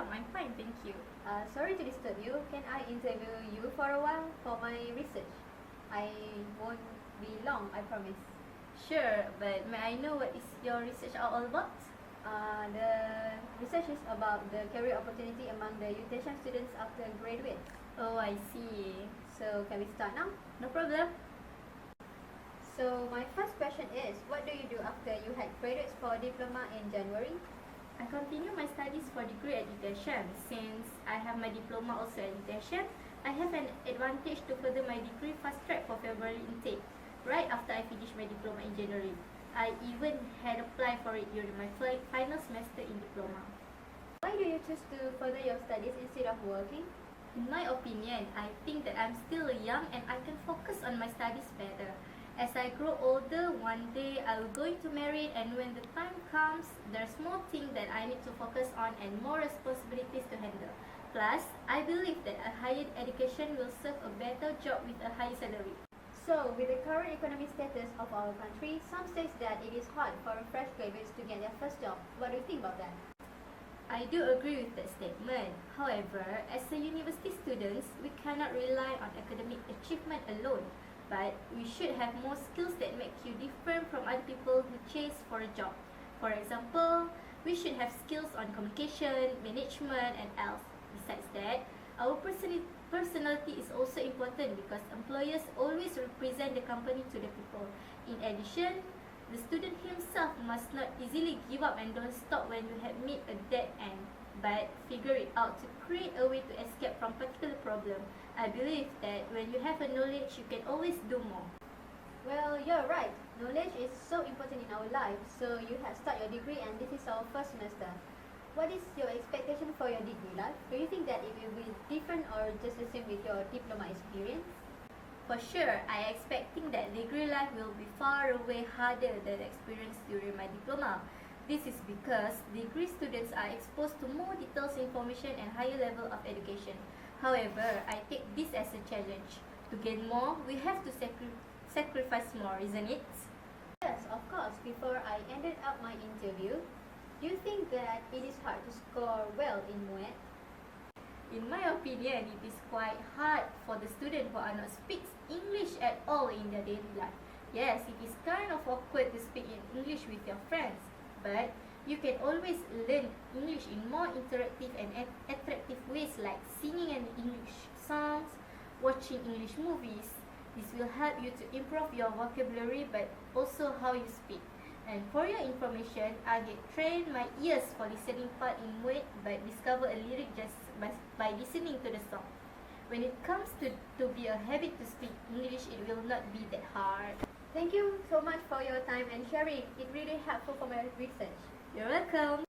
welcome. I'm fine, thank you. Sorry to disturb you. Can I interview you for a while for my research? I won't be long, I promise. Sure, but may I know what is your research all about? The research is about the career opportunity among the UTHM students after graduate. Oh, I see. So can we start now? No problem. So my first question is, what do you do after you had graduates for diploma in January? I continue my studies for degree at UTHM. Since I have my diploma also at UTHM, I have an advantage to further my degree fast track for February intake, right after I finish my diploma in January. I even had applied for it during my final semester in diploma. Why do you choose to further your studies instead of working? In my opinion, I think that I'm still young and I can focus on my studies better. As I grow older, one day I will going to marry, and when the time comes, there's more things that I need to focus on and more responsibilities to handle. Plus, I believe that a higher education will serve a better job with a higher salary. So, with the current economic status of our country, some say that it is hard for fresh graduates to get their first job. What do you think about that? I do agree with that statement. However, as a university students, we cannot rely on academic achievement alone, but we should have more skills that make you different from other people who chase for a job. For example, we should have skills on communication, management, and else. Besides that, our personality is also important because employers always represent the company to the people. In addition, the student himself must not easily give up and don't stop when you have met a dead end, but figure it out to create a way to escape from particular problem. I believe that when you have a knowledge, you can always do more. Well, you're right. Knowledge is so important in our lives. So you have started your degree and this is our first semester. What is your expectation for your degree life? Do you think that it will be different or just the same with your diploma experience? For sure, I expecting that degree life will be far away harder than experience during my diploma. This is because degree students are exposed to more detailed information and higher level of education. However, I take this as a challenge. To gain more, we have to sacrifice more, isn't it? Yes, of course. Before I ended up my interview, do you think that it is hard to score well in MUET? In my opinion, it is quite hard for the student who are not speak English at all in their daily life. Yes, it is kind of awkward to speak in English with your friends, but you can always learn English in more interactive and attractive ways like singing an English songs, watching English movies. This will help you to improve your vocabulary but also how you speak. And for your information, I get trained my ears for listening part in MUET but discover a lyric just by listening to the song. When it comes to be a habit to speak English, it will not be that hard. Thank you so much for your time and sharing. It really helpful for my research. You're welcome.